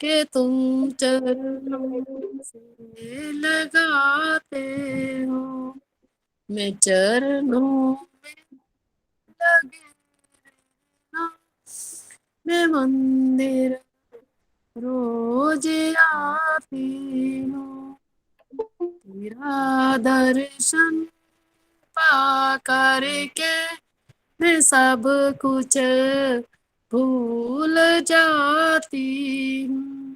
के तुम चरणों से लगाते हो, मैं चरणों में लगे रहना, मैं मंदिर रोज आती हूँ, तेरा दर्शन पा करके मैं सब कुछ भूल जाती हूँ,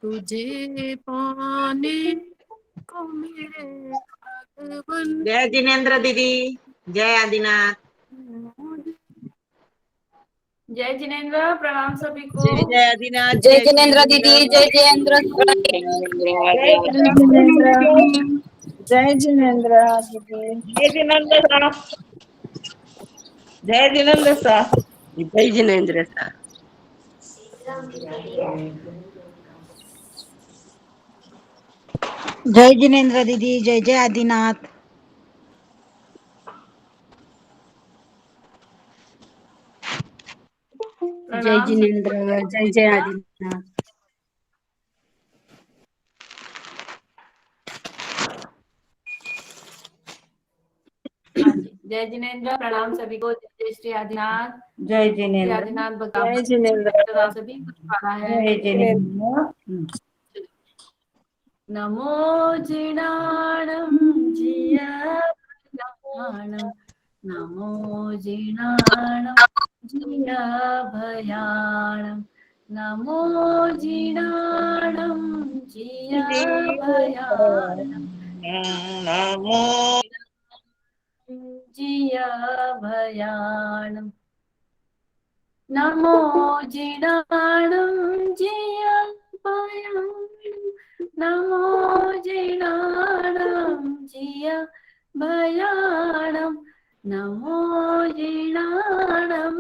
तुझे पाने को मेरे भगवन। जय जिनेन्द्र दीदी, जय आदिनाथ। जय जिनेन्द्र, प्रणाम सभी को। जय जय आदिनाथ, जय जिनेन्द्र दीदी, जय जयेंद्र। जय जिनेन्द्र दीदी, जय जिनेन्द्र दीदी। जय जिनेन्द्र साहब, जय जिनेन्द्र साहब। जय जिनेन्द्र सर। जय जिनेन्द्र दीदी, जय जय आदिनाथ। जय प्रणाम सभी को। जिनेन्द्र, जय जय आदिनाथ। हाँ जी, जय जिनेन्द्र, प्रणाम सभी को। जय श्री आदिनाथ। जय श्री जिनेन्द्र, आदिनाथ जय बकावत जिनेन्द्र। सभी कुछ पढ़ा है। जय जिनेन्द्र। नमो जिणाणं जियाभयाणं, नमो जिणाणं जियाभयाणं, नमो जिणाणं जियाभयाणं, नमो जियाभयाणं, नमो जिणाणं जियाभयाणं, नमो जिणाणं जियाभयाणं, नमो जिणाणं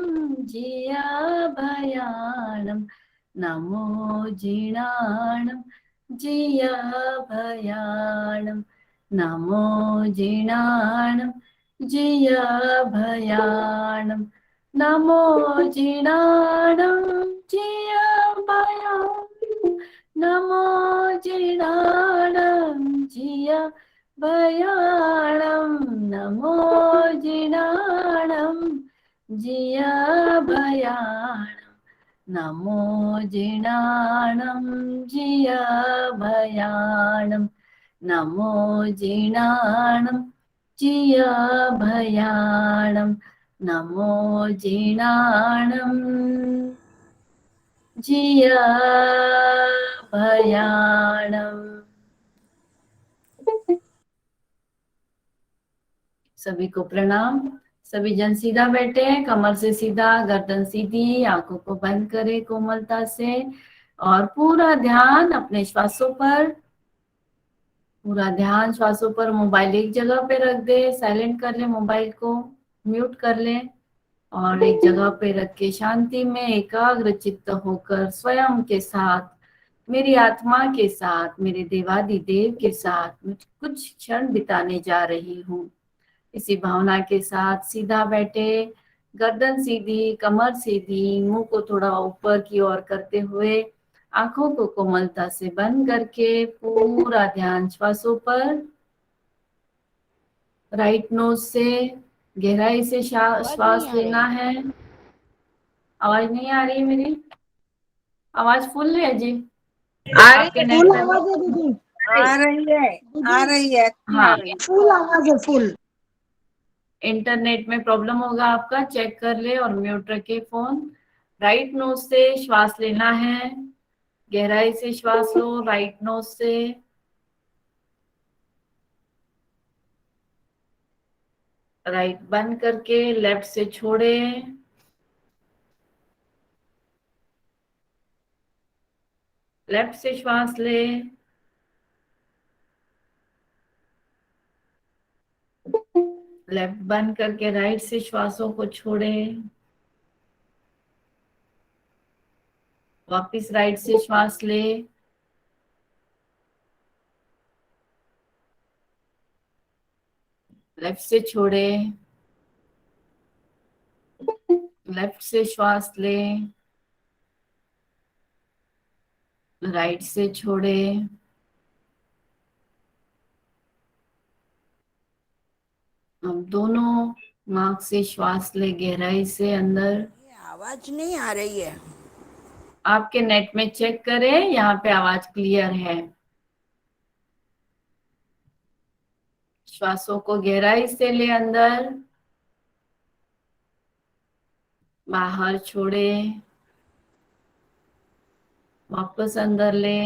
जियाभयाणं, नमो जिणाणं जियाभयाणं, नमो जिणाणं जियाभयाणं, नमो जिणाणं जियाभयाणं, नमो जिणाणं जियाभयाणं, नमो जिणाणं जियाभयाणं, नमो जिणाणं जियाभयाणं, नमो जिणाणं जियाभयाणं, नमो जिणाणं जियाभयाणं। सभी को प्रणाम। सभी जन सीधा बैठे हैं, कमर से सीधा, गर्दन सीधी, आंखों को बंद करें कोमलता से और पूरा ध्यान अपने श्वासों पर। पूरा ध्यान श्वासों पर। मोबाइल एक जगह पे रख दे, साइलेंट कर ले, मोबाइल को म्यूट कर ले और एक जगह पे रख के शांति में एकाग्र चित्त होकर स्वयं के साथ, मेरी आत्मा के साथ, मेरे देवादिदेव के साथ मैं कुछ क्षण बिताने जा रही हूँ। इसी भावना के साथ सीधा बैठे, गर्दन सीधी, कमर सीधी, मुंह को थोड़ा ऊपर की ओर करते हुए, आंखों को कोमलता से बंद करके पूरा ध्यान श्वासों पर। राइट नोज से गहराई से श्वास लेना है। आवाज नहीं आ रही है मेरी? आवाज फुल है जी? आ रही आपके है नेट फुल पे आवाज है दीदी, आ रही है, आ रही है, अच्छी आ हाँ, रही है। फुल आवाज है, फुल। इंटरनेट में प्रॉब्लम होगा आपका, चेक कर ले और म्यूट रखे फोन। राइट नोज से श्वास लेना है, गहराई से श्वास लो राइट नोज से। राइट बंद करके लेफ्ट से छोड़े। लेफ्ट से श्वास ले, लेफ्ट बंद करके राइट से श्वासों को छोड़े। वापिस राइट से श्वास ले, लेफ्ट से छोड़े। लेफ्ट से श्वास ले, राइट से छोड़े। अब दोनों नाक से श्वास ले गहराई से अंदर। आवाज नहीं आ रही है। आपके नेट में चेक करें, यहाँ पे आवाज क्लियर है। श्वासों को गहराई से ले अंदर, बाहर छोड़े, वापस अंदर ले।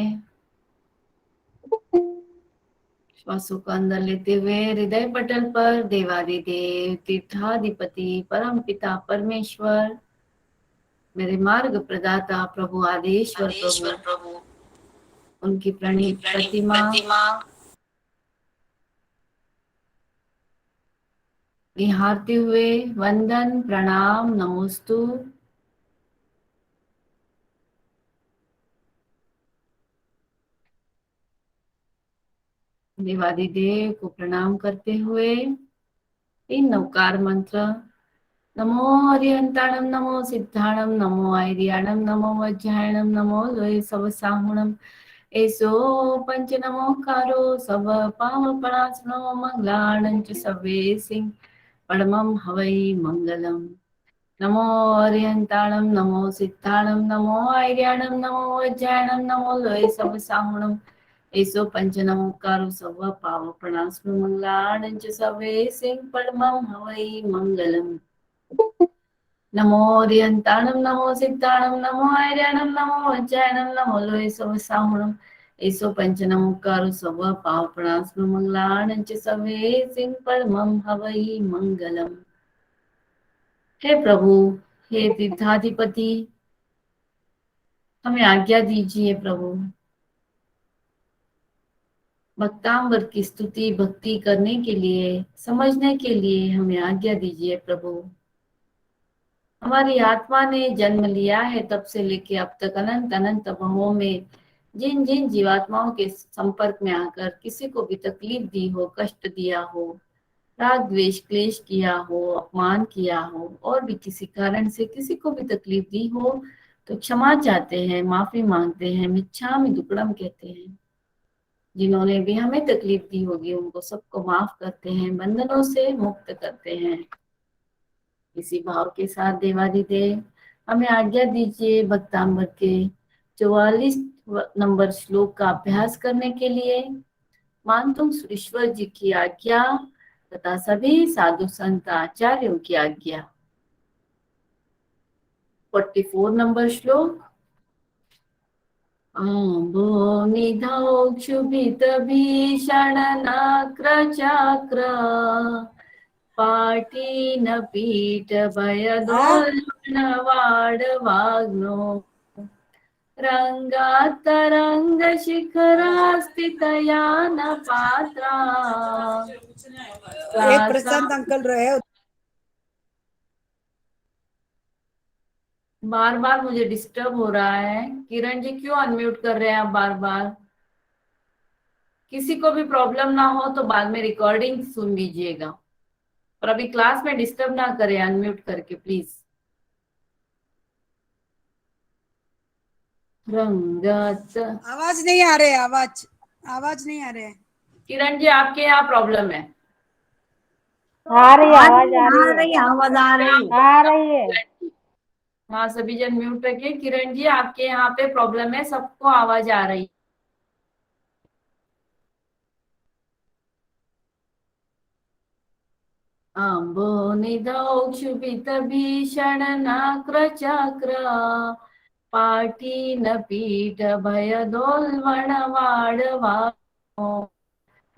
श्वासों को अंदर लेते हुए हृदय पटल पर देवादिदेव तीर्थाधिपति परम पिता परमेश्वर, मेरे मार्ग प्रदाता प्रभु आदेश्वर प्रभु, उनकी प्रणीत प्रतिमा निहारते हुए वंदन प्रणाम नमोस्तु। देवादिदेव को प्रणाम करते हुए तीन नवकार मंत्र, नमो हरिहंताणम, नमो सिद्धाणम, नमो आयर्याणम, नमो वज्रायणम, नमो लोय सवसाहुणम, एसो पंच नमोकारो सब पावपणासनो मंगलाणंच सवे सिंह परमं हवै मंगलम। नमो हरिहंताणम, नमो सिद्धाणम, नमो आयर्याणम, नमो वज्रायणम, नमो लोय सवसाहुणम, एसो पंच नमोकारो सब पावपणासनो मंगलाणंच सवे सिंह परमं हवै मंगलम। नमो हरिहंताणम, नमो सिद्धाणम, नमो आयर्याणम, नमो वज्रायणम, नमो लोय सवसाहुणम, एसो पंच नमोकारो सब पावपणासनो मंगलाणंच सवे सिंह परमं हवै मंगलम। हे प्रभु, हे तीर्थाधिपति, हमें आज्ञा दीजिए प्रभु। भक्तांबर की स्तुति भक्ति करने के लिए, समझने के लिए हमें आज्ञा दीजिए प्रभु। हमारी आत्मा ने जन्म लिया है तब से लेके अब तक अनंत अनंत भवों में जिन जिन जीवात्माओं के संपर्क में आकर किसी को भी तकलीफ दी हो, कष्ट दिया हो, राग द्वेष क्लेश किया हो, अपमान किया हो, और भी किसी कारण से किसी को भी तकलीफ दी हो तो क्षमा चाहते हैं, माफी मांगते हैं, मिच्छामि दुक्कडम कहते हैं। जिन्होंने भी हमें तकलीफ दी होगी उनको सबको माफ करते हैं, बंधनों से मुक्त करते हैं। इसी भाव के साथ देवादिदेव हमें आज्ञा दीजिए भक्तांबर के 44 नंबर श्लोक का अभ्यास करने के लिए। मानतुम सुरेश्वर जी की आज्ञा तथा सभी साधु संत आचार्यों की आज्ञा। 44 नंबर श्लोक। आम्बो निधौ क्षुभित भीषण नक्र चक्र, पाटीन पीठ भयदोलन वाग्नो, रंगातरंग शिखरा स्थितया न पात्रा। एक प्रशांत अंकल रहे। बार बार मुझे डिस्टर्ब हो रहा है। किरण जी क्यों अनम्यूट कर रहे हैं आप बार बार? किसी को भी प्रॉब्लम ना हो तो बाद में रिकॉर्डिंग सुन लीजिएगा, और अभी क्लास में डिस्टर्ब ना करें अनम्यूट करके प्लीज। रंगत आवाज नहीं आ रहे, आवाज नहीं आ रहे। किरण जी आपके यहाँ प्रॉब्लम है? आ रही आवाज आ रही है, आवाज आ रही है। आ रही है। हाँ सभी जन म्यूट रखिए। किरण जी आपके यहाँ पे प्रॉब्लम है, सबको आवाज आ रही। अम्बो निधौ क्षुभित भीषण नक्र चक्र, पाटीन पीठ भयदोल्बण वाढवा,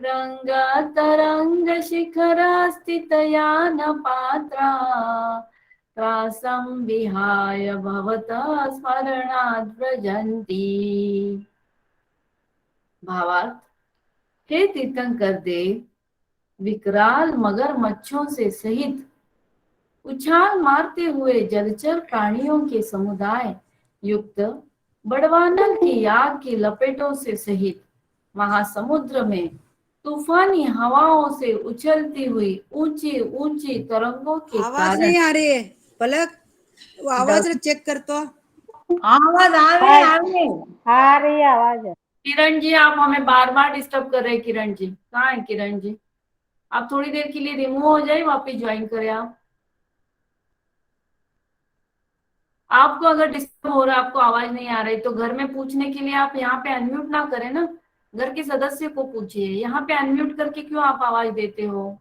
रंग तरंग शिखर स्थितया न पात्रा, त्रासं विहाय भवतः स्मरणाद् व्रजन्ति। भावार्थ, हे तीर्थंकर देव, विकराल मगरमच्छों से सहित उछाल मारते हुए जलचर प्राणियों के समुदाय युक्त बड़वानल की आग की लपेटों से सहित महासमुद्र में तूफानी हवाओं से उछलती हुई ऊंची ऊंची तरंगों के आवाज कारण नहीं आ रही है। पलक, वो आवाज चेक कर तो। आवाज आ रही है, आ रही है। आ रही है आवाज। किरण जी आप हमें बार बार डिस्टर्ब कर रहे हैं। किरण जी कहाँ है? किरण जी आप थोड़ी देर के लिए रिमूव हो जाए, वापस ज्वाइन करें आप। आपको अगर डिस्टर्ब हो रहा है, आपको आवाज नहीं आ रही, तो घर में पूछने के लिए आप यहाँ पे अनम्यूट ना करें ना, घर के सदस्य को पूछिए। यहाँ पे अनम्यूट करके क्यों आप आवाज देते हो?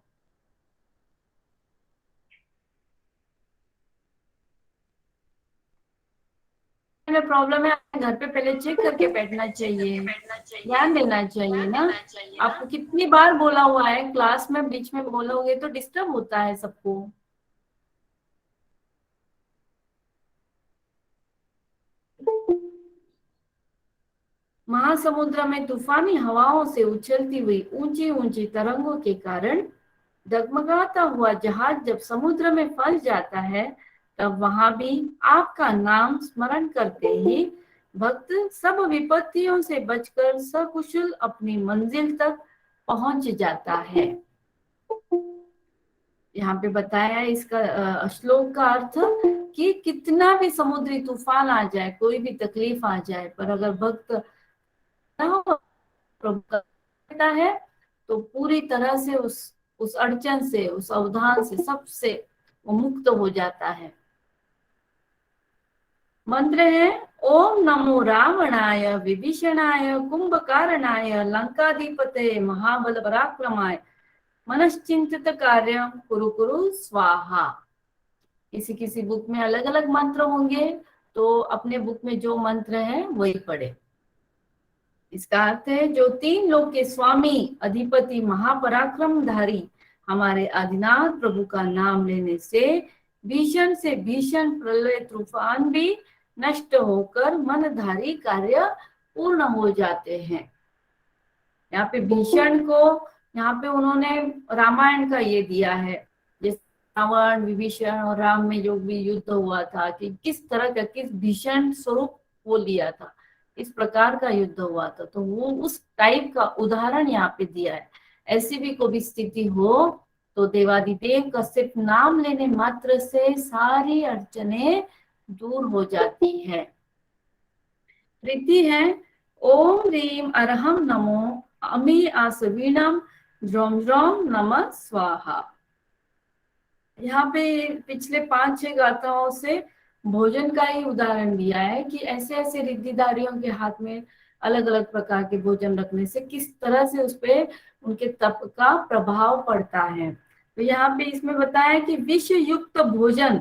में प्रॉब्लम है, घर पे पहले चेक करके बैठना चाहिए, ध्यान देना चाहिए ना। आपको कितनी बार बोला हुआ है, क्लास में बीच में बोलोगे तो डिस्टर्ब होता है सबको। महासमुद्र में तूफानी हवाओं से उछलती हुई ऊंची ऊंची तरंगों के कारण डगमगाता हुआ जहाज जब समुद्र में फंस जाता है, तब वहां भी आपका नाम स्मरण करते ही भक्त सब विपत्तियों से बचकर सकुशल अपनी मंजिल तक पहुंच जाता है। यहाँ पे बताया है इसका श्लोक का अर्थ कि कितना भी समुद्री तूफान आ जाए, कोई भी तकलीफ आ जाए, पर अगर भक्त प्रभु करता है तो पूरी तरह से उस अड़चन से, उस अवधान से, सबसे वो मुक्त हो जाता है। मंत्र है ओम नमो रावणाय विभीषणाय कुंभकारणाय लंकाधिपते महाबल पराक्रमाय मनश्चिंतित कार्य कुरु कुरु स्वाहा। किसी किसी बुक में अलग अलग मंत्र होंगे, तो अपने बुक में जो मंत्र है वही पढ़े। इसका अर्थ है जो तीन लोक के स्वामी अधिपति महापराक्रमधारी हमारे आदिनाथ प्रभु का नाम लेने से भीषण प्रलय तूफान भी नष्ट होकर मनधारी कार्य पूर्ण हो जाते हैं। यहाँ पे भीषण को, यहाँ पे उन्होंने रामायण का ये दिया है, जैसे रावण विभीषण और राम में जो भी युद्ध हुआ था कि किस तरह का, किस भीषण स्वरूप वो लिया था, इस प्रकार का युद्ध हुआ था, तो वो उस टाइप का उदाहरण यहाँ पे दिया है। ऐसी भी कोई स्थिति हो तो देवादिदेव का सिर्फ नाम लेने मात्र से सारी अड़चने दूर हो जाती है। रीति है ओम ह्रीम अरहम नमो अमी आसवीणम ज्रोम ज्रोम नमः स्वाहा। यहाँ पे पिछले 5-6 गाथाओं से भोजन का ही उदाहरण दिया है कि ऐसे ऐसे रिद्धिधारियों के हाथ में अलग अलग प्रकार के भोजन रखने से किस तरह से उस पे उनके तप का प्रभाव पड़ता है। तो यहाँ पे इसमें बताया कि विष युक्त भोजन,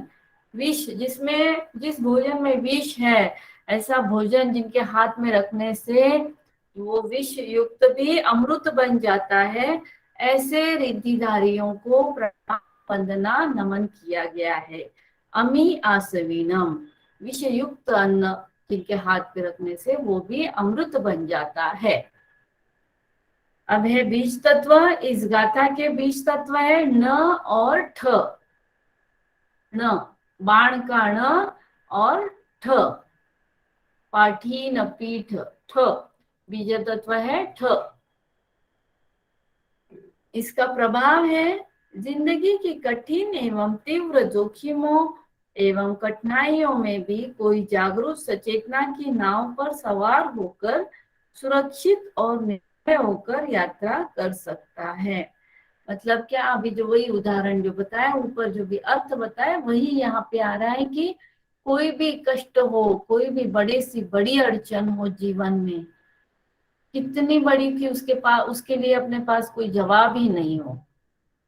विष जिस भोजन में विष है, ऐसा भोजन जिनके हाथ में रखने से वो विष युक्त भी अमृत बन जाता है, ऐसे रिद्धिधारियों को प्रणाम वंदना नमन किया गया है। अमी आसवीनम, विष युक्त अन्न जिनके हाथ पे रखने से वो भी अमृत बन जाता है। अब है बीज तत्व। इस गाथा के बीज तत्व है न और ठ। न बाण का न और ठ, पाठी न पीठ, ठ बीज तत्व है ठ। इसका प्रभाव है जिंदगी की कठिन एवं तीव्र जोखिमों एवं कठिनाइयों में भी कोई जागरूक सचेतना की नाव पर सवार होकर सुरक्षित और निर्भय होकर यात्रा कर सकता है। मतलब क्या, अभी जो वही उदाहरण जो बताया ऊपर, जो भी अर्थ बताया वही यहाँ पे आ रहा है कि कोई भी कष्ट हो, कोई भी बड़ी सी बड़ी अड़चन हो जीवन में, कितनी बड़ी कि उसके लिए अपने पास कोई जवाब ही नहीं हो,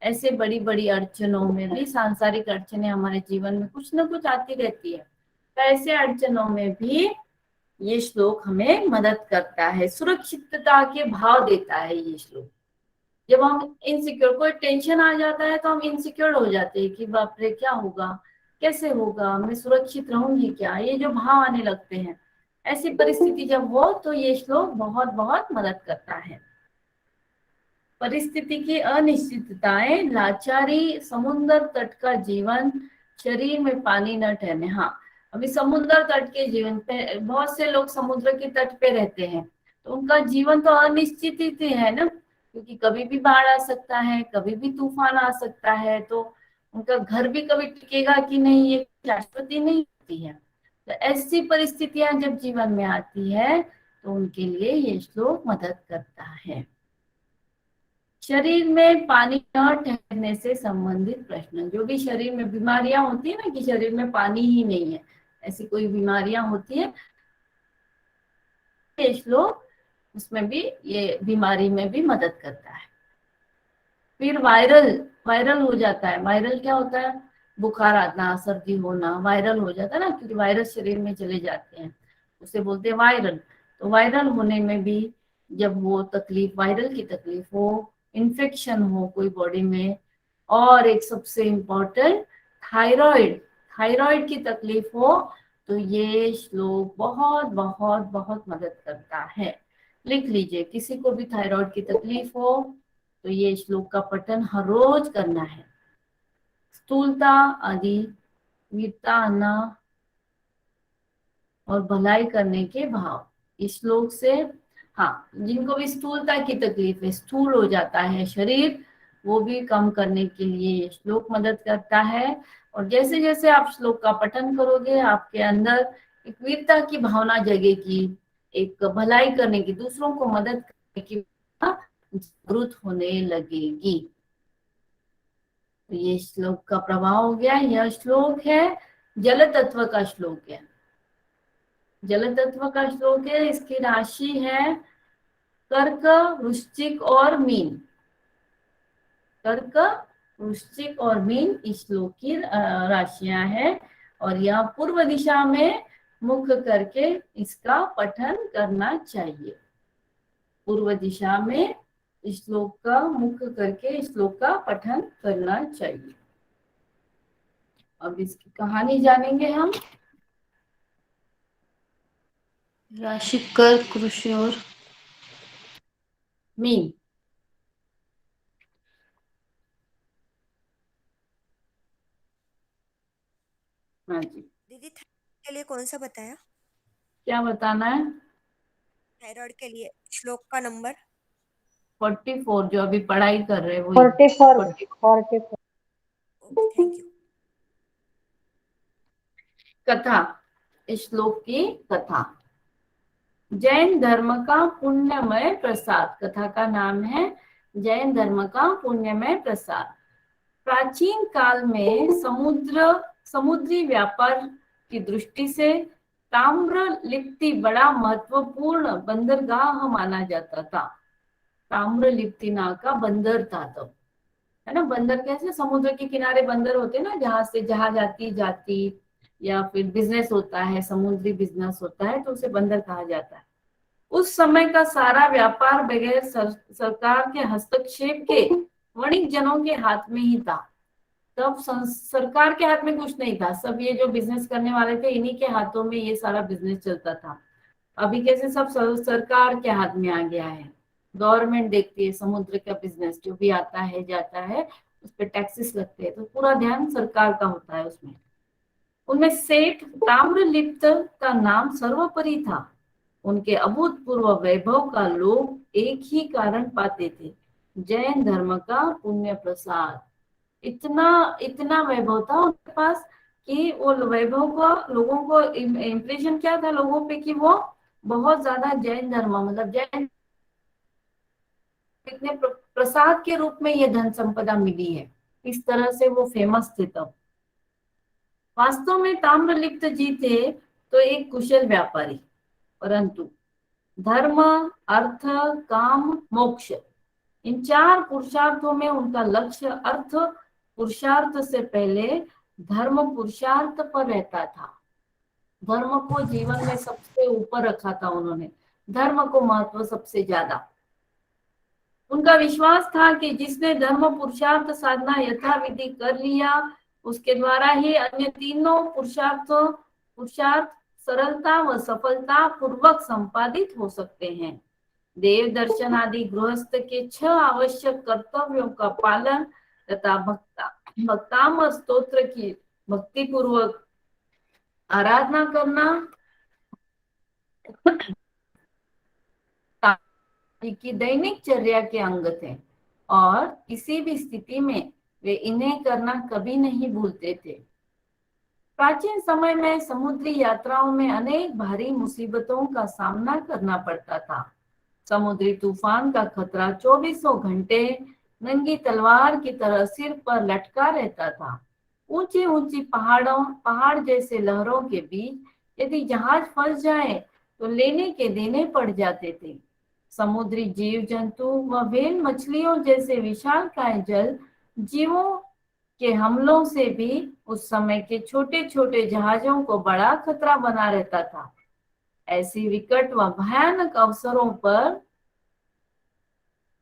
ऐसे बड़ी बड़ी अड़चनों में भी, सांसारिक अड़चनें हमारे जीवन में कुछ ना कुछ आती रहती है, तो ऐसे अड़चनों में भी ये श्लोक हमें मदद करता है, सुरक्षितता के भाव देता है ये श्लोक। जब हम इनसिक्योर, कोई टेंशन आ जाता है तो हम इनसिक्योर हो जाते हैं कि बाप रे क्या होगा, कैसे होगा, मैं सुरक्षित रहूंगी क्या, ये जो भाव आने लगते हैं, ऐसी परिस्थिति जब हो तो ये श्लोक बहुत बहुत मदद करता है। परिस्थिति की अनिश्चितताएं, लाचारी, समुद्र तट का जीवन, शरीर में पानी न ठहरने। हाँ, अभी समुद्र तट के जीवन पे बहुत से लोग समुद्र के तट पे रहते हैं, तो उनका जीवन तो अनिश्चित ही है ना, क्योंकि कभी भी बाढ़ आ सकता है, कभी भी तूफान आ सकता है, तो उनका घर भी कभी टिकेगा कि नहीं ये शाश्वती नहीं होती है। तो ऐसी परिस्थितियां जब जीवन में आती है तो उनके लिए ये श्लोक मदद करता है। शरीर में पानी न ठहरने से संबंधित प्रश्न, जो भी शरीर में बीमारियां होती है ना कि शरीर में पानी ही नहीं है, ऐसी कोई बीमारियां होती है, ये श्लोक उसमें भी, ये बीमारी में भी मदद करता है। फिर वायरल वायरल हो जाता है। वायरल क्या होता है? बुखार आना, सर्दी होना, वायरल हो जाता है ना, क्योंकि वायरस शरीर में चले जाते हैं, उसे बोलते हैं वायरल। तो वायरल होने में भी जब वो तकलीफ, वायरल की तकलीफ हो, इन्फेक्शन हो कोई बॉडी में, और एक सबसे इम्पोर्टेंट थायराइड, थायराइड की तकलीफ हो, तो ये श्लोक बहुत बहुत बहुत मदद करता है। लिख लीजिए, किसी को भी थायराइड की तकलीफ हो तो ये श्लोक का पठन हर रोज करना है। स्थूलता आदि, वीरता आना और भलाई करने के भाव, इस श्लोक से, हाँ, जिनको भी स्थूलता की तकलीफ है, स्थूल हो जाता है शरीर, वो भी कम करने के लिए ये श्लोक मदद करता है। और जैसे जैसे आप श्लोक का पठन करोगे, आपके अंदर एक वीरता की भावना जगेगी, एक भलाई करने की, दूसरों को मदद करने की जागृत होने लगेगी। तो ये श्लोक का प्रभाव हो गया। यह श्लोक है जल तत्व का श्लोक है, जल तत्व का श्लोक है। इसकी राशि है कर्क, वृश्चिक और मीन। कर्क, वृश्चिक और मीन इस श्लोक की राशियां हैं। और यह पूर्व दिशा में मुख करके इसका पठन करना चाहिए। पूर्व दिशा में इस श्लोक का मुख करके इस श्लोक का पठन करना चाहिए। अब इसकी कहानी जानेंगे हम। राशि कर्क, कृषि और मीन। हाँ जी, दीदी थायराइड के लिए कौन सा बताया? क्या बताना है? थायराइड के लिए श्लोक का नंबर 44, जो अभी पढ़ाई कर रहे हैं वही। 44 44। Okay, thank you. कथा, इस श्लोक की कथा। जैन धर्म का पुण्यमय प्रसाद, कथा का नाम है जैन धर्म का पुण्यमय प्रसाद। प्राचीन काल में समुद्री व्यापार की दृष्टि से ताम्रलिप्ति बड़ा महत्वपूर्ण बंदरगाह माना जाता था। ताम्रलिप्ति नाम का बंदर था तब, है ना। बंदर कैसे? समुद्र के किनारे बंदर होते हैं ना, जहां से जहाज आती जाती, या फिर बिजनेस होता है, समुद्री बिजनेस होता है, तो उसे बंदर कहा जाता है। उस समय का सारा व्यापार बगैर सरकार के हस्तक्षेप के वणिक जनों के हाथ में ही था। तब सरकार के हाथ में कुछ नहीं था, सब ये जो बिजनेस करने वाले थे, इन्हीं के हाथों में ये सारा बिजनेस चलता था। अभी कैसे सब सरकार के हाथ में आ गया है, गवर्नमेंट देखती है समुद्र का बिजनेस, जो भी आता है जाता है उस पर टैक्सेस लगते हैं, तो पूरा ध्यान सरकार का होता है उसमें। उनमें सेठ ताम्रलिप्त का नाम सर्वोपरि था। उनके अभूतपूर्व वैभव का लोग एक ही कारण पाते थे, जैन धर्म का पुण्य प्रसाद। इतना इतना वैभव था उनके पास कि वो वैभव का लोगों को इम्प्रेशन क्या था लोगों पे, कि वो बहुत ज्यादा जैन धर्म, मतलब जैन इतने प्रसाद के रूप में ये धन संपदा मिली है, इस तरह से वो फेमस थे तब। वास्तव में ताम्रलिप्त जी थे तो एक कुशल व्यापारी, परंतु धर्म, अर्थ, काम, मोक्ष, इन 4 पुरुषार्थों में उनका लक्ष्य अर्थ पुरुषार्थ से पहले धर्म पुरुषार्थ पर रहता था। धर्म को जीवन में सबसे ऊपर रखा था उन्होंने, धर्म को महत्व सबसे ज्यादा। उनका विश्वास था कि जिसने धर्म पुरुषार्थ साधना यथाविधि कर लिया, उसके द्वारा ही अन्य तीनों पुरुषार्थ सरलता व सफलता पूर्वक संपादित हो सकते हैं। देव दर्शन आदि गृहस्थ के 6 आवश्यक कर्तव्यों का पालन तथा भक्ताम स्तोत्र की भक्ति पूर्वक आराधना करना की दैनिक चर्या के अंग थे, और किसी भी स्थिति में वे इन्हें करना कभी नहीं भूलते थे। प्राचीन समय में समुद्री यात्राओं में अनेक भारी मुसीबतों का सामना करना पड़ता था। समुद्री तूफान का खतरा 24 घंटे नंगी तलवार की तरह सिर पर लटका रहता था। ऊंची ऊंची पहाड़ जैसे लहरों के बीच यदि जहाज फंस जाए तो लेने के देने पड़ जाते थे। समुद्री जीव जंतु व व्हेल मछलियों जैसे विशालकाय जल जीवों के हमलों से भी उस समय के छोटे छोटे जहाजों को बड़ा खतरा बना रहता था। ऐसी विकट व भयानक अवसरों पर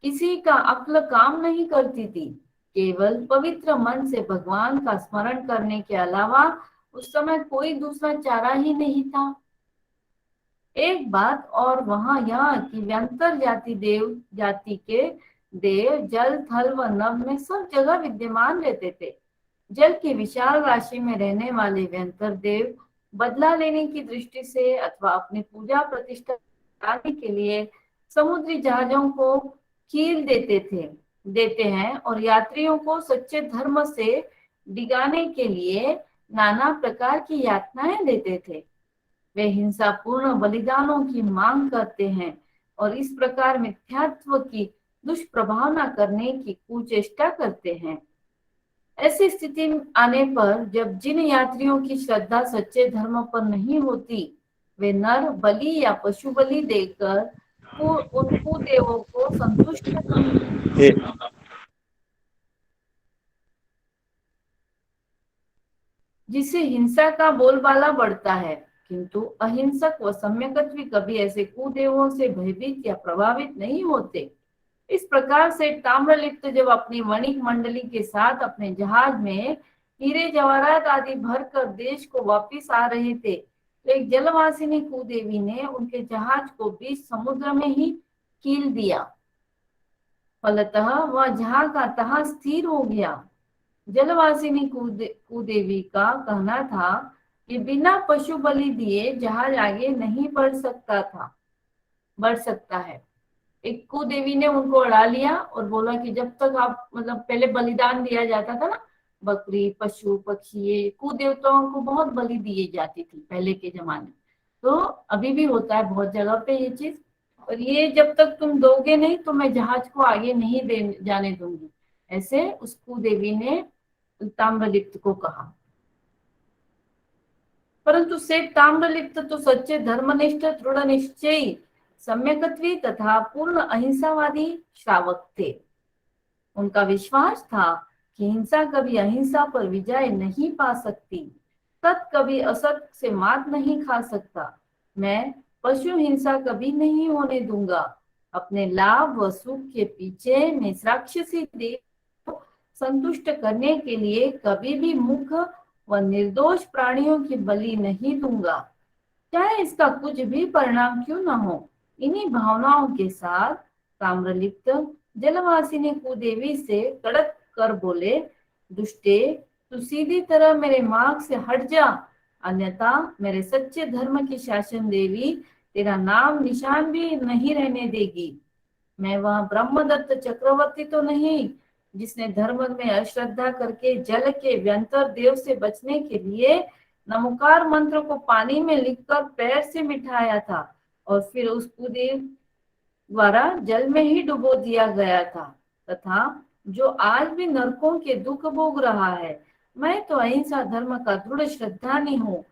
किसी का अक्ल काम नहीं करती थी। केवल पवित्र मन से भगवान का स्मरण करने के अलावा उस समय कोई दूसरा चारा ही नहीं था। एक बात और वहां यह कि व्यंतर जाति के देव जल थल व नभ में सब जगह विद्यमान रहते थे। जल की विशाल राशि में रहने वाले व्यंतर देव बदला लेने की दृष्टि से अथवा अपनी पूजा प्रतिष्ठा कराने के लिए समुद्री जहाजों को कील देते हैं और यात्रियों को सच्चे धर्म से डिगाने के लिए नाना प्रकार की यातनाएं देते थे। वे हिंसापूर्ण बलिदानों की मांग करते हैं और इस प्रकार मिथ्यात्व की दुष्प्रभावना करने की कुचेष्टा करते हैं। ऐसी स्थिति आने पर जब जिन यात्रियों की श्रद्धा सच्चे धर्म पर नहीं होती, वे नर बलि या पशु बलि देकर उन कुदेवों को संतुष्ट जिससे हिंसा का बोलबाला बढ़ता है, किंतु अहिंसक व सम्यकत्वी कभी ऐसे कुदेवों से भयभीत या प्रभावित नहीं होते। इस प्रकार से ताम्रलिप्त जब अपनी वणिक मंडली के साथ अपने जहाज में हीरे जवाहरात आदि भरकर देश को वापिस आ रहे थे, तो एक जलवासिनी कुदेवी ने उनके जहाज को बीच समुद्र में ही कील दिया। फलतः वह जहां का तहां स्थिर हो गया। जलवासिनी कुदेवी का कहना था कि बिना पशु बलि दिए जहाज आगे नहीं बढ़ सकता है। एक कुदेवी ने उनको अड़ा लिया और बोला कि जब तक आप मतलब पहले बलिदान दिया जाता था ना, बकरी पशु पक्षी, ये कुदेवताओं को बहुत बलि दी जाती थी पहले के जमाने। तो अभी भी होता है बहुत जगह पे ये चीज, और ये जब तक तुम दोगे नहीं तो मैं जहाज को आगे नहीं जाने दूंगी, ऐसे उस कुदेवी ने ताम्रलिप्त को कहा। परंतु सेठ ताम्रलिप्त तो सच्चे धर्मनिष्ठ दृढ़ निश्चयी सम्यकत्वी तथा पूर्ण अहिंसावादी श्रावक थे। उनका विश्वास था कि हिंसा कभी अहिंसा पर विजय नहीं पा सकती, सत कभी असत से मात नहीं खा सकता। मैं पशु हिंसा कभी नहीं होने दूंगा। अपने लाभ व सुख के पीछे मैं इस राक्षसी देव को संतुष्ट करने के लिए कभी भी मुख व निर्दोष प्राणियों की बलि नहीं दूंगा, चाहे इसका कुछ भी परिणाम क्यों न हो। इन्हीं भावनाओं के साथ ताम्रलिप्त जलवासिनी कुदेवी से कड़क कर बोले, दुष्टे, तू सीधी तरह मेरे मार्ग से हट जा, अन्यथा मेरे सच्चे धर्म की शासन देवी तेरा नाम निशान भी नहीं रहने देगी। मैं वह ब्रह्मदत्त चक्रवर्ती तो नहीं जिसने धर्म में अश्रद्धा करके जल के व्यंतर देव से बचने के लिए नमोकार मंत्र को पानी में लिखकर पैर से मिठाया था और फिर उस कुदेव द्वारा जल में ही डुबो दिया गया था, तथा जो आज भी नरकों के दुख भोग रहा है। मैं तो अहिंसा धर्म का दृढ़ श्रद्धानी हूँ,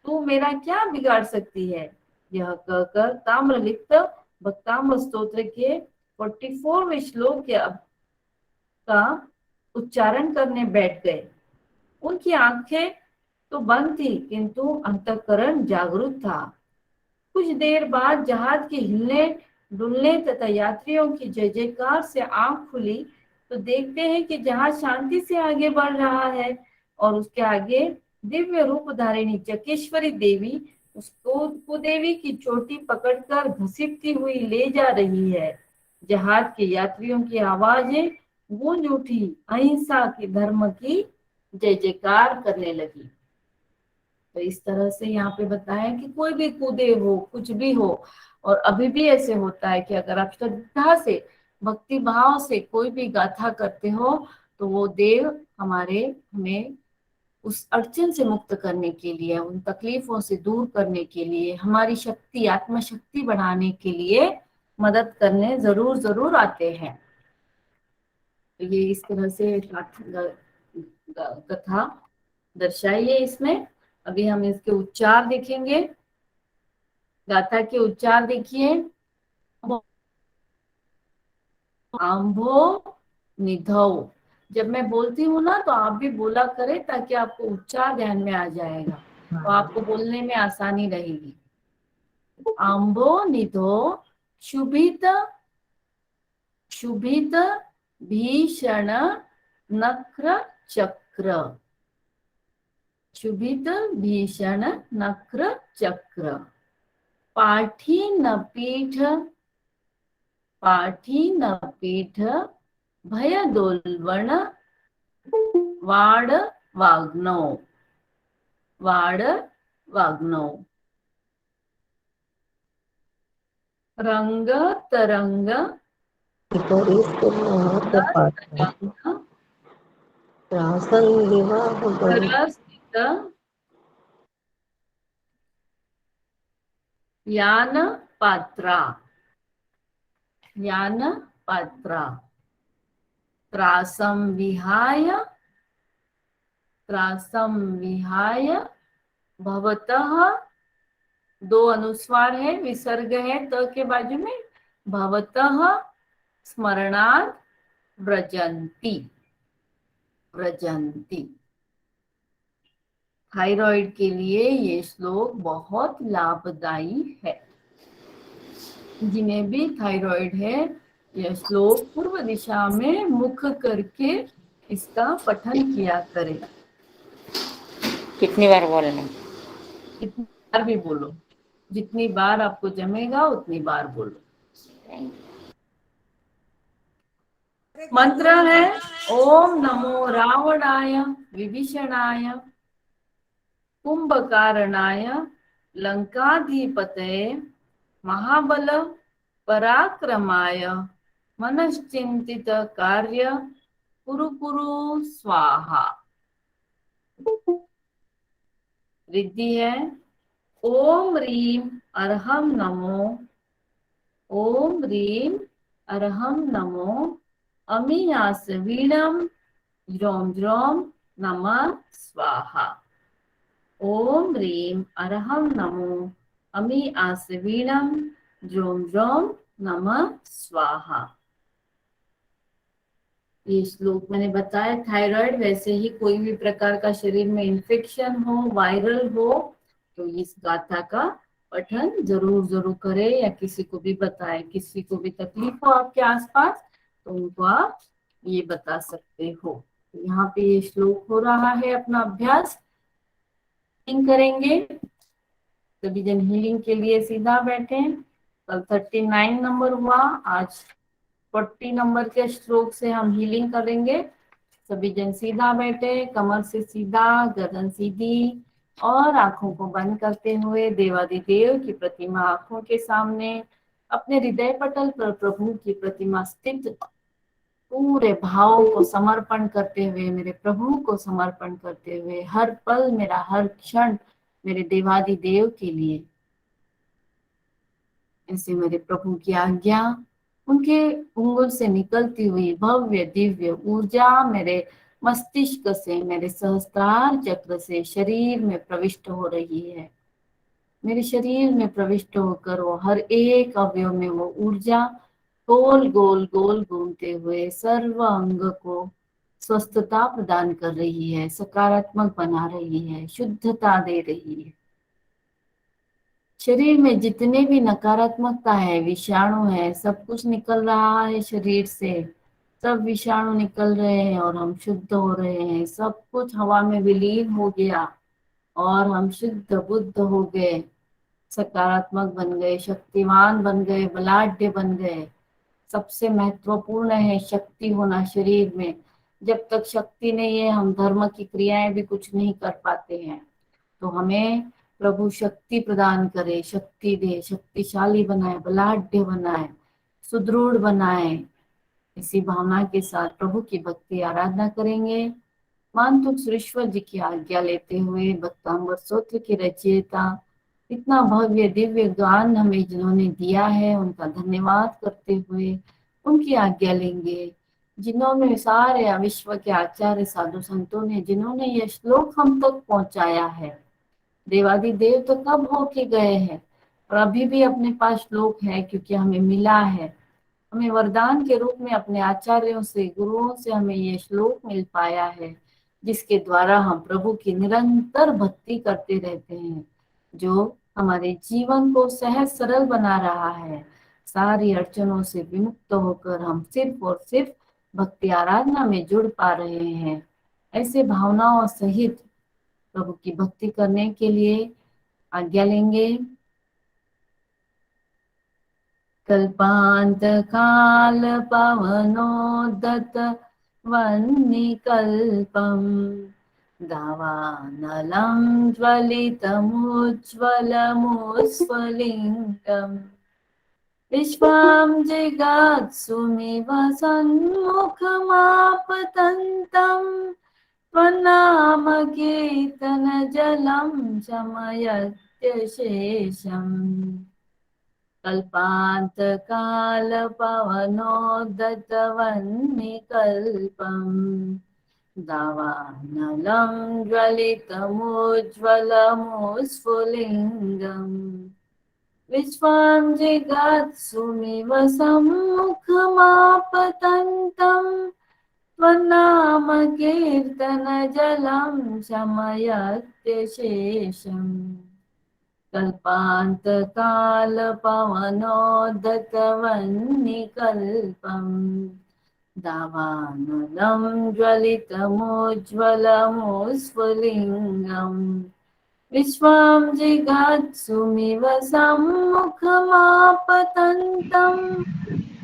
तू मेरा क्या बिगाड़ सकती है। यह कहकर ताम्रलिप्त भक्ताम्र स्तोत्र के 44वें श्लोक का उच्चारण करने बैठ गए। उनकी आंखें तो बंद थी किंतु अंतःकरण जागरूक था। कुछ देर बाद जहाज के हिलने डुलने तथा यात्रियों की जय जयकार से आंख खुली तो देखते हैं कि जहाज शांति से आगे बढ़ रहा है और उसके आगे दिव्य रूप धारिणी चकेश्वरी देवी उसको कुदेवी की चोटी पकड़कर घसीटती हुई ले जा रही है। जहाज के यात्रियों की आवाजें गूंज उठी, अहिंसा के धर्म की जय जयकार करने लगी। तो इस तरह से यहाँ पे बताया कि कोई भी कुदेव हो, कुछ भी हो, और अभी भी ऐसे होता है कि अगर आप श्रद्धा से भक्ति भाव से कोई भी गाथा करते हो तो वो देव हमें उस अड़चन से मुक्त करने के लिए, उन तकलीफों से दूर करने के लिए, हमारी शक्ति, आत्मशक्ति बढ़ाने के लिए मदद करने जरूर जरूर आते हैं। तो ये इस तरह से कथा दर्शाई है इसमें। अभी हम इसके उच्चार देखेंगे। गाथा के उच्चार देखिए। आंभो निधौ। जब मैं बोलती हूँ ना तो आप भी बोला करें, ताकि आपको उच्चार ध्यान में आ जाएगा, तो आपको बोलने में आसानी रहेगी। आंभो निधो शुभित शुभित भीषण नक्र चक्र। शुभित भीषण नक्र चक्र। पाठीन पीठ भय दोलवण वाड वाग्नौ। रंग तरंग रसित यान पात्रा। त्रासम विहाय भवतः। दो अनुस्वार है, विसर्ग है त के बाजू में। भवतः स्मरणात् व्रजन्ति। थायराइड के लिए ये श्लोक बहुत लाभदायी है। जिन्हें भी थायराइड है, यह श्लोक पूर्व दिशा में मुख करके इसका पठन किया करें। कितनी बार बोलना? कितनी बार भी बोलो, जितनी बार आपको जमेगा उतनी बार बोलो। मंत्र है ओम नमो रावणाय विभीषणाय कुंभकारणाय लंकाधिपतये महाबल पराक्रमाय मनश्चिंतित कार्य कुरु कुरु स्वाहा। रिद्धि है ओम ह्रीम अर्हम नमो। ओम ह्रीम अर्हम नमो अमी आसवीणम ज्रोम ज्रोम नमः स्वाहा। ओम ह्रीम अर्हम नमो अमी आसवीणम ज्रोम ज्रोम नमः स्वाहा। ये श्लोक मैंने बताया, थायराइड वैसे ही कोई भी प्रकार का शरीर में इन्फेक्शन हो, वायरल हो, तो इस गाथा का पठन जरूर करें, या किसी को भी बताएं। किसी को भी तकलीफ हो आपके आसपास तो उनको आप ये बता सकते हो। यहाँ पे ये श्लोक हो रहा है, अपना अभ्यास करेंगे। सभी जन हीलिंग के लिए सीधा बैठे। कल 39 नंबर हुआ, आज 40 नंबर के श्लोक से हम हीलिंग करेंगे। सभी जन सीधा बैठे, कमर से सीधा, गर्दन सीधी, और आंखों को बंद करते हुए देवादिदेव की प्रतिमा आंखों के सामने, अपने हृदय पटल पर प्रभु की प्रतिमा स्थित, पूरे भाव को समर्पण करते हुए, मेरे प्रभु को समर्पण करते हुए, हर पल मेरा हर क्षण मेरे देवादिदेव के लिए, ऐसे मेरे प्रभु की आज्ञा, उनके उंगल से निकलती हुई भव्य दिव्य ऊर्जा मेरे मस्तिष्क से, मेरे सहस्त्रार चक्र से शरीर में प्रविष्ट हो रही है। मेरे शरीर में प्रविष्ट होकर वो हर एक अवयव में वो ऊर्जा गोल गोल गोल घूमते हुए सर्व अंग को स्वस्थता प्रदान कर रही है, सकारात्मक बना रही है, शुद्धता दे रही है। शरीर में जितने भी नकारात्मकता है, विषाणु है, सब कुछ निकल रहा है शरीर से। सब विषाणु निकल रहे हैं और हम शुद्ध हो रहे हैं। सब कुछ हवा में विलीन हो गया और हम शुद्ध बुद्ध हो गए, सकारात्मक बन गए, शक्तिवान बन गए, बलाढ्य बन गए। सबसे महत्वपूर्ण है शक्ति होना शरीर में। जब तक शक्ति नहीं है, हम धर्म की क्रियाएं भी कुछ नहीं कर पाते हैं। तो हमें प्रभु शक्ति प्रदान करे, शक्ति दे, शक्तिशाली बनाए, बलाढ्य बनाए, सुदृढ़ बनाए। इसी भावना के साथ प्रभु की भक्ति आराधना करेंगे। मानतुक सुरेश्वर जी की आज्ञा लेते हुए भक्तांबर स्तोत्र के रचयिता इतना भव्य दिव्य ज्ञान हमें जिन्होंने दिया है उनका धन्यवाद करते हुए उनकी आज्ञा लेंगे। जिन्होंने सारे विश्व के आचार्य साधु संतों ने जिन्होंने यह श्लोक हम तक पहुंचाया है, देवादि देव तो कब होके गए हैं और अभी भी अपने पास श्लोक है क्योंकि हमें मिला है। हमें वरदान के रूप में अपने आचार्यों से गुरुओं से हमें ये श्लोक मिल पाया है जिसके द्वारा हम प्रभु की निरंतर भक्ति करते रहते हैं, जो हमारे जीवन को सहज सरल बना रहा है। सारी अड़चनों से विमुक्त होकर हम सिर्फ और सिर्फ भक्ति आराधना में जुड़ पा रहे हैं। ऐसे भावनाओं सहित प्रभु की भक्ति करने के लिए आज्ञा लेंगे। कल्पांत काल पवनोदत वह्निकल्पम् दावानलं ज्वलितमुज्ज्वलमुस्फुलिङ्गम् विश्वं जिगात्सुमिव सन्मुखमापतन्तं त्वन्नाम कीर्तनजलं शमयत्यशेषम् कल्पान्तकाल पवनोदतवह्निकल्पम् दावानलं ज्वलितमुज्ज्वलमुस्फुलिङ्गम् विश्वं जिगात्सुमिव सम्मुखमापतन्तं त्वन्नाम कीर्तनजलं शमयत्यशेषम् कल्पान्तकाल पवनोदतवह्निकल्पम् दावानलं ज्वलितमुज्ज्वलमुस्फुलिङ्गम् विश्वं जिगात्सुमिव सम्मुखमापतन्तं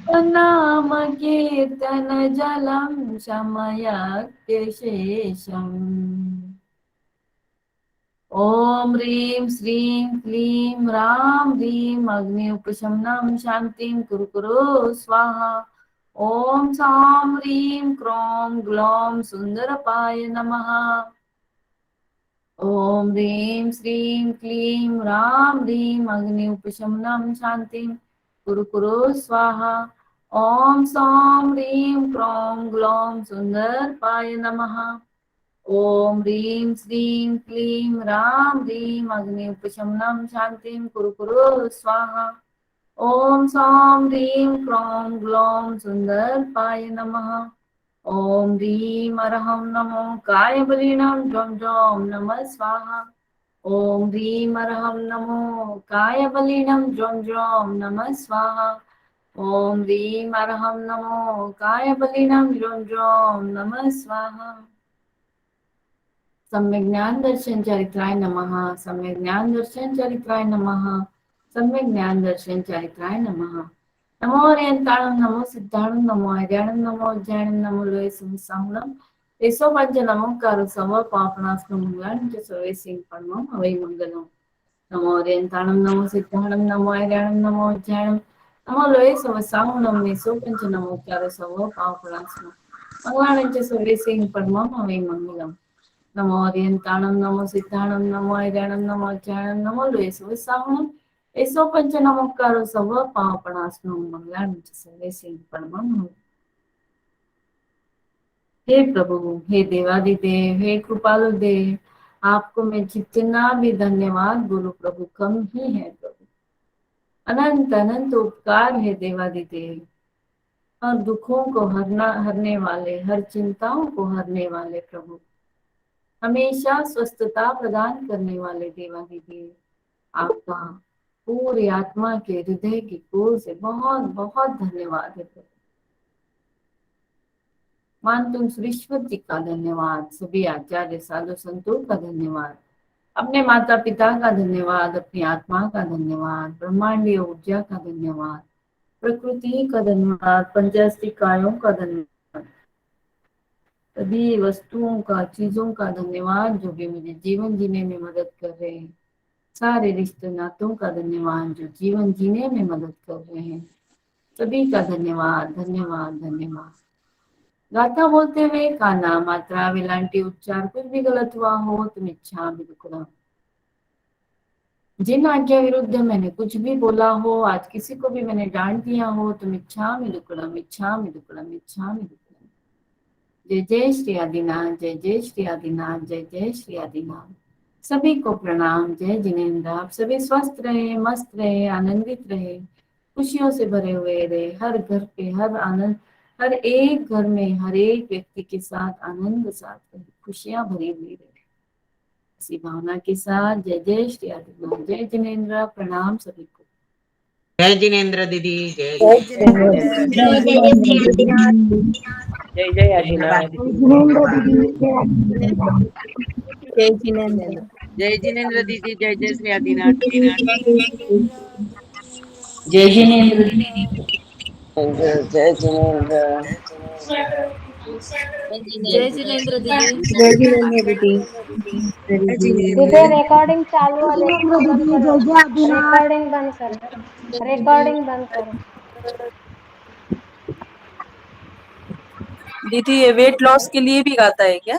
त्वन्नाम कीर्तनजलं शमयत्यशेषम्। ओम ह्रीं श्रीं क्लीं रां ह्रीं अग्नि उपशमनं शांतिं कुरु कुरु स्वाहा। ओम सां ह्रीं क्रों ग्लौं सुंदरपाय नमः। ओम ह्रीं श्रीं क्लीं रां ह्रीं अग्नि उपशमनं शांतिं कुरु कुरु स्वाहा। ओम सां ह्रीं क्रों ग्लौं सुंदरपाय नमः। ओम ह्रीं श्रीं क्लीं रां ह्रीं अग्नि उपशमनं शांतिं कुरु कुरु स्वाहा। ओम सां ह्रीं क्रों ग्लौं सुंदरपाय नमः। ओम ह्रीं अरहं नमो काय बलिनं ज्वं ज्वं नमः स्वाहा। ओम ह्रीं अरहं नमो काय बलिनं ज्वं ज्वं नमः स्वाहा। ओम ह्रीं अरहं नमो काय बलिनं ज्वं ज्वं नमः स्वाहा। सम्यक ज्ञान दर्शन चरित्राय नमः। सम्यक ज्ञान दर्शन चरित्राय नमः। सम्यक ज्ञान दर्शन चरित्राय नमः। नमो ओरियंताणं नमो सिद्धाणं नमो आर्याणं नमो उज्जैनं नमो लोय संसाहुणं तेसो पंच नमो कारु सव पापनास्म मंगलानि च सर्वे सिंह परमं अवै मंगलम्। नमो ओरियंताणं नमो सिद्धाणं नमो आर्याणं नमो उज्जैनं नमो लोय संसाहुणं तेसो पंच नमो कारु सव पापनास्म मंगलानि च सर्वे सिंह परमं अवै मंगलम्। नमो ओरियंताणं नमो सिद्धाणं नमो आर्याणं नमो उज्जैनं नमो लोय संसाहुणं तेसो पंच नमो कारु सव पापनास्म मंगलानि च सर्वे सिंह परमं। हे प्रभु, हे देवादिदेव, हे कृपालु देव, आपको मैं जितना भी धन्यवाद बोलूं प्रभु कम ही है। प्रभु अनंत अनंत उपकार है देवादिदेव, हर दुखों को हरने वाले, हर चिंताओं को हरने वाले प्रभु, हमेशा स्वस्थता प्रदान करने वाले देवादिदेव, आपका पूरी आत्मा के हृदय की कोर से बहुत बहुत धन्यवाद है प्रभु। मानतुम सुरेश्वर जी का धन्यवाद, सभी आचार्य साधु संतों का धन्यवाद, अपने माता पिता का धन्यवाद, अपनी आत्मा का धन्यवाद, ब्रह्मांडीय ऊर्जा का धन्यवाद, प्रकृति का धन्यवाद, पंचास्तिकायों का धन्यवाद, सभी वस्तुओं का, चीजों का धन्यवाद जो भी मुझे जीवन जीने में मदद कर रहे हैं, सारे रिश्ते नातों का धन्यवाद जो जीवन जीने में मदद कर रहे हैं, सभी का धन्यवाद धन्यवाद धन्यवाद। गाथा बोलते हुए काना मात्रा वेलांटी उच्चार कुछ भी गलत हुआ हो तो मिच्छामि दुक्कडम। जिन आज्ञा विरुद्ध मैंने कुछ भी बोला हो, आज किसी को भी मैंने डांट दिया हो तो मिच्छामि दुक्कडम, मिच्छामि दुक्कडम, मिच्छामि दुक्कडम। जय जय श्री आदिनाथ, जय जय श्री आदिनाथ, जय जय श्री आदिनाथ। सभी को प्रणाम। जय जिनेन्द्र। आप सभी स्वस्थ रहे, मस्त रहे, आनंदित रहे, खुशियों से भरे हुए रहे। हर घर पे हर आनंद, हर एक घर में हर एक व्यक्ति के साथ आनंद साथ रहे, खुशियां भरी हुई रहे। इसी भावना के साथ जय जय श्री आदिनाथ, जय जिनेन्द्र। प्रणाम सभी को। जय जिनेन्द्र दीदी, जय जय जिनेन्द्र, जय जय जय जय जय आदिनाथ, जय जिनेन्द्र। जय जिनेन्द्र दीदी, जय जय श्री आदिनाथ, जय जिनेन्द्र। जय जिनेन्द्र। जय जिनेन्द्र दीदी। जय जिनेन्द्र दीदी। दीदी रिकॉर्डिंग चालू है, लेकिन बंद करो। रिकॉर्डिंग बंद करो, रिकॉर्डिंग बंद करो। दीदी ये वेट लॉस के लिए भी गाता है क्या?